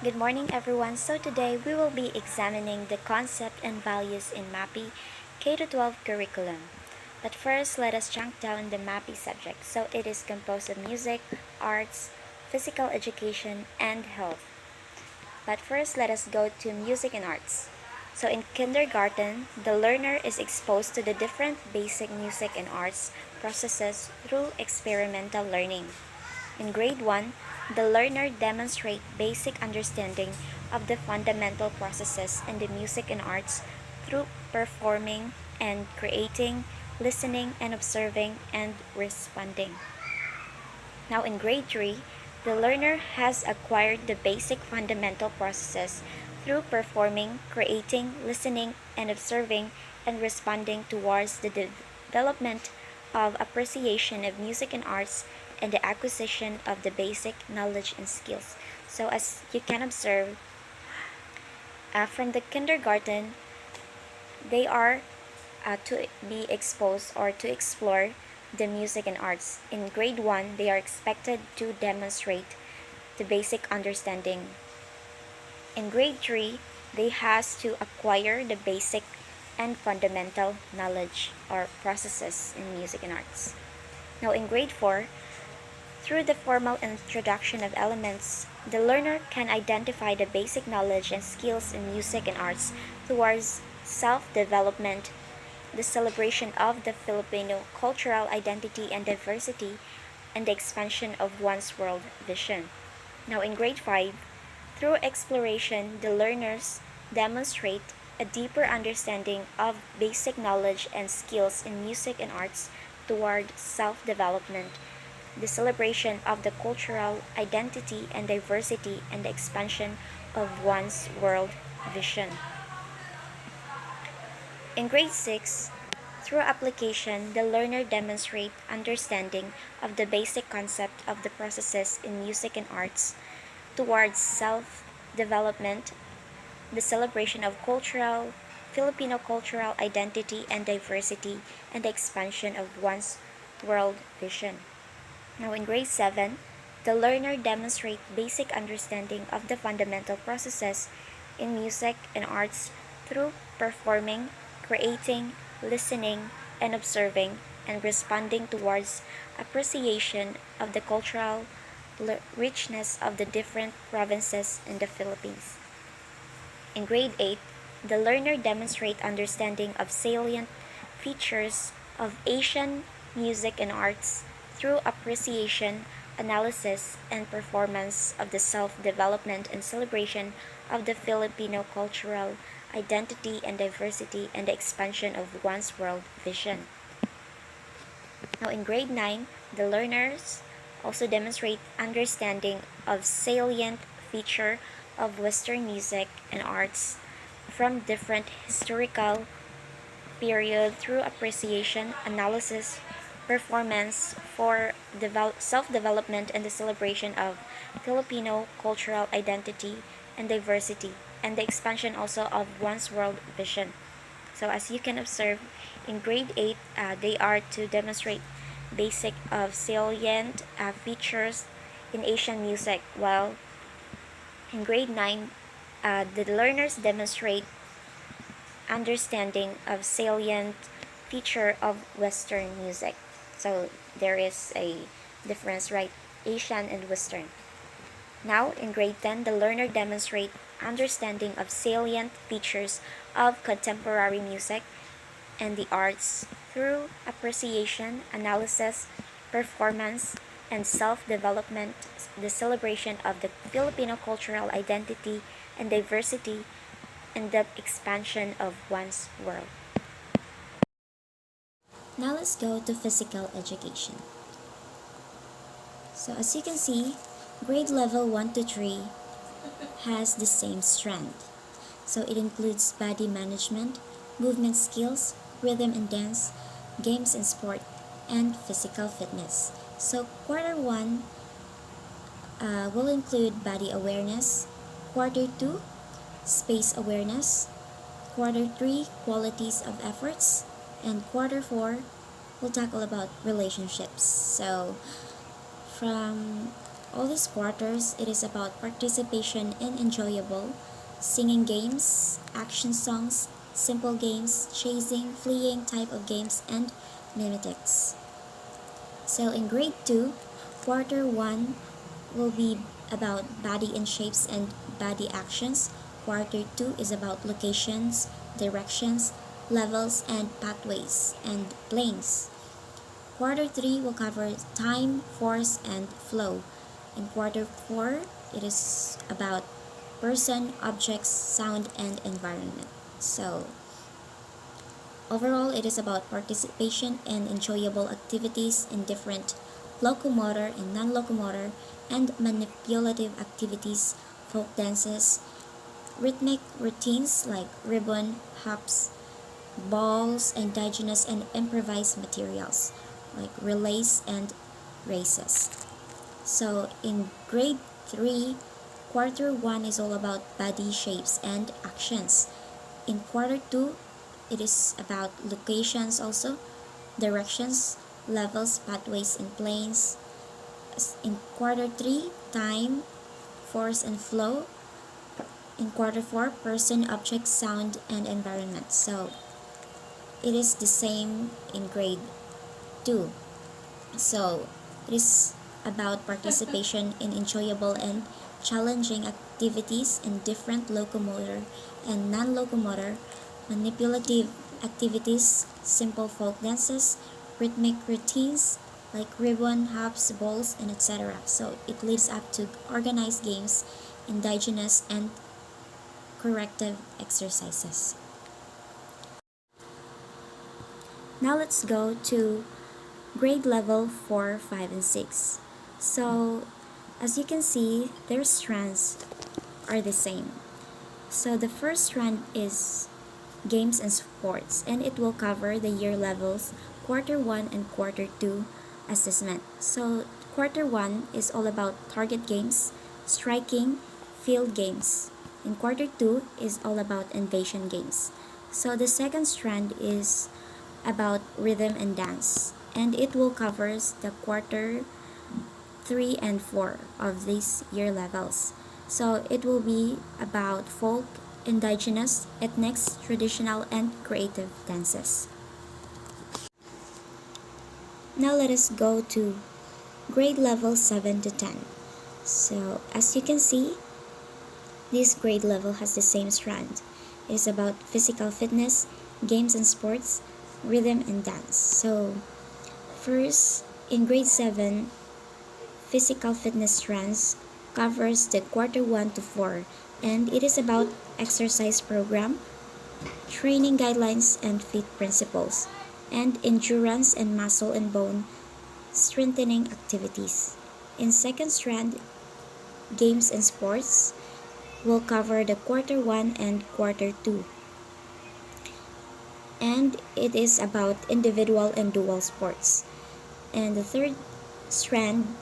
Good morning, everyone. So today we will be examining the concept and values in Mapeh K-12 curriculum. But first, let us chunk down the Mapeh subject. So it is composed of music, arts, physical education, and health. But first, let us go to music and arts. So in kindergarten, the learner is exposed to the different basic music and arts processes through experimental learning. In grade 1, the learner demonstrates basic understanding of the fundamental processes in the music and arts through performing and creating, listening and observing, and responding. Now in grade 3, the learner has acquired the basic fundamental processes through performing, creating, listening, and observing, and responding towards the development of appreciation of music and arts and the acquisition of the basic knowledge and skills. So as you can observe, from the kindergarten, they are to be exposed or to explore the music and arts. In grade 1, they are expected to demonstrate the basic understanding. In grade 3, they has to acquire the basic and fundamental knowledge or processes in music and arts. Now in grade 4, through the formal introduction of elements, the learner can identify the basic knowledge and skills in music and arts towards self-development, the celebration of the Filipino cultural identity and diversity, and the expansion of one's world vision. Now in grade 5, through exploration, the learners demonstrate a deeper understanding of basic knowledge and skills in music and arts toward self-development, the celebration of the cultural identity and diversity, and the expansion of one's world vision. In grade 6, through application, the learner demonstrates understanding of the basic concept of the processes in music and arts towards self-development, the celebration of Filipino cultural identity and diversity, and the expansion of one's world vision. Now in grade 7, the learner demonstrates basic understanding of the fundamental processes in music and arts through performing, creating, listening, and observing, and responding towards appreciation of the cultural richness of the different provinces in the Philippines. In grade 8, the learner demonstrates understanding of salient features of Asian music and arts through appreciation, analysis, and performance of the self-development and celebration of the Filipino cultural identity and diversity, and the expansion of one's world vision. Now in grade 9, the learners also demonstrate understanding of salient feature of Western music and arts from different historical period through appreciation, analysis, performance for self-development, and the celebration of Filipino cultural identity and diversity, and the expansion also of one's world vision. So as you can observe, in grade 8, they are to demonstrate basic of salient features in Asian music, while in grade 9, the learners demonstrate understanding of salient feature of Western music. So there is a difference, right? Asian and Western. Now, in grade 10, the learner demonstrate understanding of salient features of contemporary music and the arts through appreciation, analysis, performance, and self-development, the celebration of the Filipino cultural identity and diversity, and the expansion of one's world. Now let's go to physical education. So as you can see, grade level 1 to 3 has the same strand. So it includes body management, movement skills, rhythm and dance, games and sport, and physical fitness. So quarter 1 will include body awareness, quarter 2 space awareness, quarter 3 qualities of efforts, and quarter 4 we'll tackle about relationships. So from all these quarters, it is about participation in enjoyable singing games, action songs, simple games, chasing, fleeing type of games, and mimetics. So in grade 2, quarter 1 will be about body and shapes and body actions. Quarter 2 is about locations, directions, levels, and pathways, and planes. Quarter 3 will cover time, force, and flow. In quarter 4, it is about person, objects, sound, and environment. So, overall, it is about participation and enjoyable activities in different locomotor and non-locomotor and manipulative activities, folk dances, rhythmic routines like ribbon, hops, balls, indigenous and improvised materials like relays and races. So in grade 3, quarter 1 is all about body shapes and actions. In quarter 2, it is about locations also, directions, levels, pathways, and planes. In quarter 3, time, force, and flow. In quarter 4, person, object, sound, and environment. So it is the same in grade 2. So it is about participation in enjoyable and challenging activities in different locomotor and non-locomotor, manipulative activities, simple folk dances, rhythmic routines like ribbon, hops, balls, and etc. So it leads up to organized games, indigenous and corrective exercises. Now let's go to grade level 4, 5, and 6. So as you can see, their strands are the same. So the first strand is games and sports, and it will cover the year levels quarter 1 and quarter 2 assessment. So quarter 1 is all about target games, striking, field games. And quarter 2 is all about invasion games. So the second strand is about rhythm and dance, and it will cover the quarter 3 and 4 of these year levels. So it will be about folk, indigenous, ethnics, traditional, and creative dances. Now let us go to grade level 7 to 10. So as you can see, this grade level has the same strand. It is about physical fitness, games and sports, rhythm and dance. So first, in grade 7, physical fitness strands covers the quarter 1 to 4, and it is about exercise program, training guidelines and fit principles, and endurance and muscle and bone strengthening activities. In second strand, games and sports will cover the quarter 1 and quarter 2, and it is about individual and dual sports. And the third strand,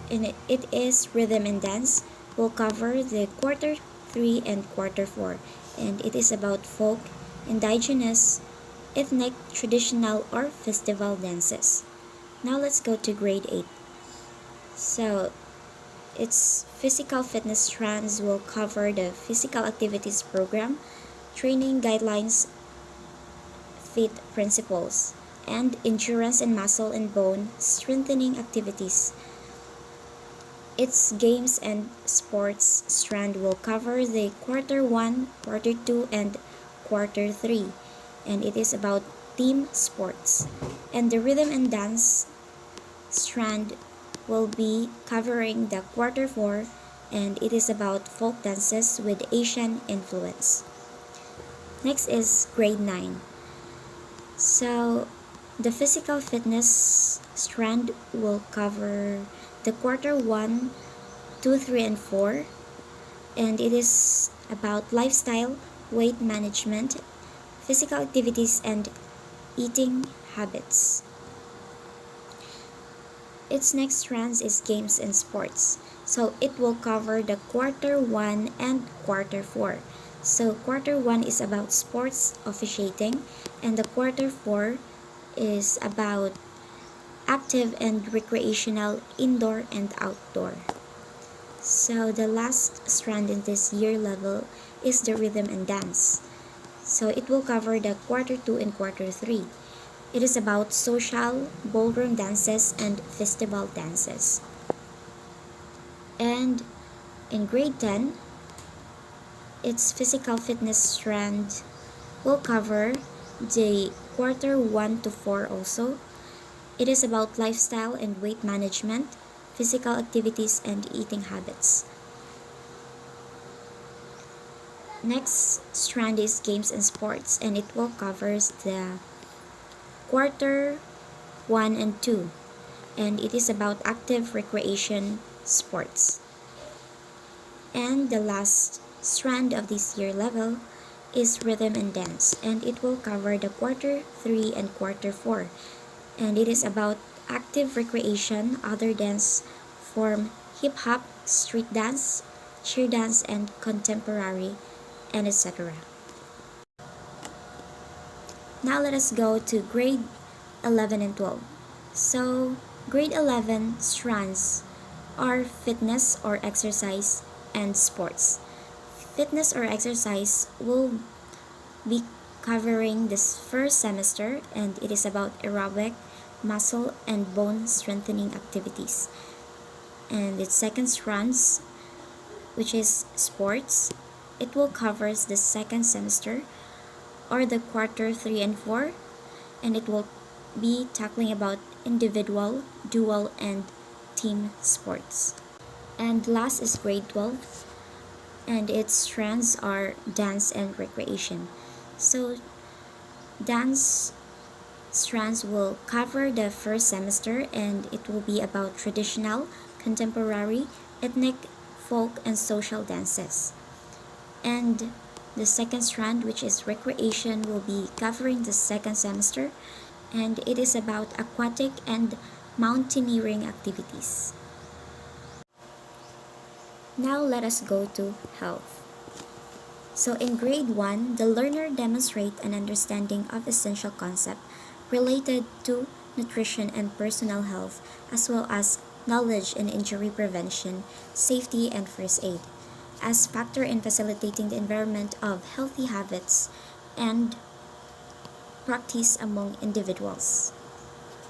it is rhythm and dance, will cover the quarter 3 and quarter 4, and it is about folk, indigenous, ethnic, traditional, or festival dances. Now let's go to grade 8. So its physical fitness strands will cover the physical activities program, training guidelines, fit principles, and endurance and muscle and bone strengthening activities. Its games and sports strand will cover the quarter 1, quarter 2, and quarter 3, and it is about team sports. And the rhythm and dance strand will be covering the quarter 4, and it is about folk dances with Asian influence. Next is grade 9. So the physical fitness strand will cover the quarter 1, 2, 3, and 4, and it is about lifestyle, weight management, physical activities, and eating habits. Its next strand is games and sports. So it will cover the quarter 1 and quarter 4. So quarter 1 is about sports officiating, and the quarter 4 is about active and recreational indoor and outdoor. So the last strand in this year level is the rhythm and dance. So it will cover the quarter 2 and quarter 3. It is about social, ballroom dances, and festival dances. And in grade 10, its physical fitness strand will cover the quarter 1 to 4 also. It is about lifestyle and weight management, physical activities, and eating habits. Next strand is games and sports, and it will covers the quarter 1 and 2, and it is about active recreation sports. And the last strand of this year level is rhythm and dance, and it will cover the quarter 3 and quarter 4, and it is about active recreation. Other dance form hip hop, street dance, cheer dance, and contemporary, and etc. Now let us go to grade 11 and 12. So grade 11 strands are fitness or exercise and sports. Fitness or exercise will be covering this first semester, and it is about aerobic, muscle, and bone strengthening activities. And its second strands, which is sports, it will cover the second semester or the quarter 3 and 4, and it will be tackling about individual, dual, and team sports. And last is grade 12, and its strands are dance and recreation. So dance strands will cover the first semester, and it will be about traditional, contemporary, ethnic, folk, and social dances. And the second strand, which is recreation, will be covering the second semester, and it is about aquatic and mountaineering activities. Now let us go to health. So in grade 1, the learner demonstrates an understanding of essential concepts related to nutrition and personal health, as well as knowledge in injury prevention, safety, and first aid, as factor in facilitating the environment of healthy habits and practice among individuals.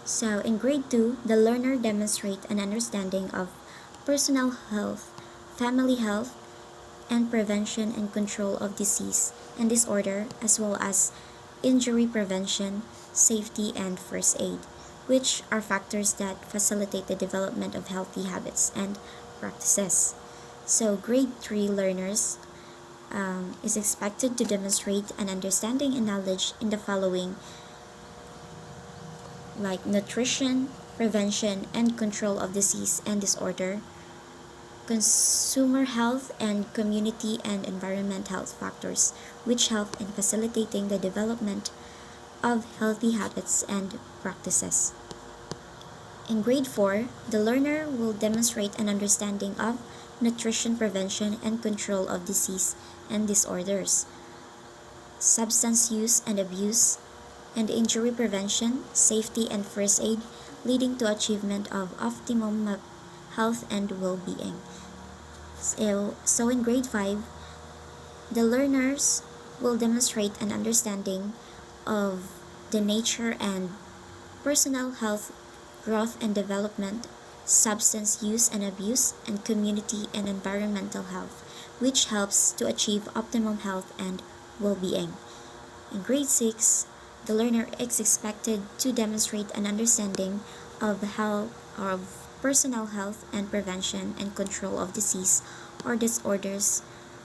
So in grade 2, the learner demonstrates an understanding of personal health, family health, and prevention and control of disease and disorder, as well as injury prevention, safety, and first aid, which are factors that facilitate the development of healthy habits and practices. So grade 3 learners is expected to demonstrate an understanding and knowledge in the following, like nutrition, prevention, and control of disease and disorder, consumer health, and community and environment health factors, which help in facilitating the development of healthy habits and practices. In grade 4, the learner will demonstrate an understanding of nutrition prevention and control of disease and disorders, substance use and abuse, and injury prevention, safety, and first aid, leading to achievement of optimum health and well-being. So in grade 5, the learners will demonstrate an understanding of the nature and personal health, growth and development, substance use and abuse, and community and environmental health, which helps to achieve optimum health and well-being. In grade 6, the learner is expected to demonstrate an understanding of personal health and prevention and control of disease or disorders,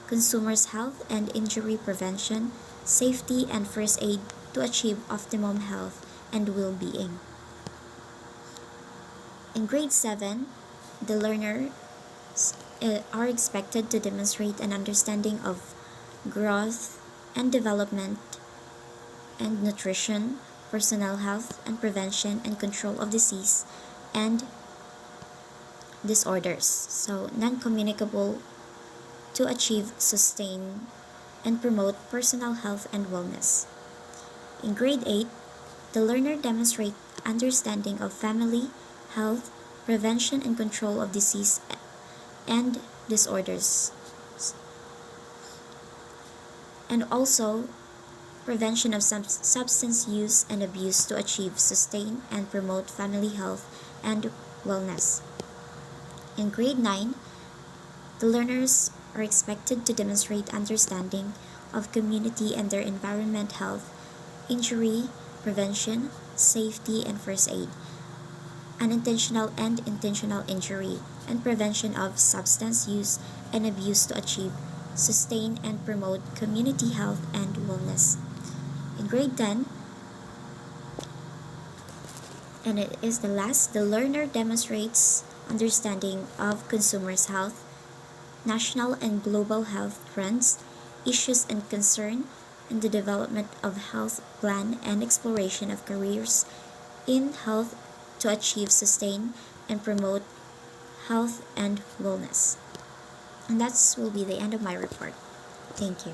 consumers' health and injury prevention, safety, and first aid to achieve optimum health and well-being. In grade 7, the learners are expected to demonstrate an understanding of growth and development and nutrition, personal health and prevention and control of disease and disorders, so non-communicable, to achieve, sustain, and promote personal health and wellness. In grade 8, the learner demonstrates understanding of family, health, prevention and control of disease, and disorders, and also prevention of substance use and abuse to achieve, sustain, and promote family health and wellness. In grade 9, the learners are expected to demonstrate understanding of community and their environment health, injury, prevention, safety, and first aid, unintentional and intentional injury, and prevention of substance use and abuse to achieve, sustain, and promote community health and wellness. In grade 10, and it is the last, the learner demonstrates understanding of consumers' health, national and global health trends, issues and concern, and the development of health plan and exploration of careers in health to achieve, sustain, and promote health and wellness. And that will be the end of my report. Thank you.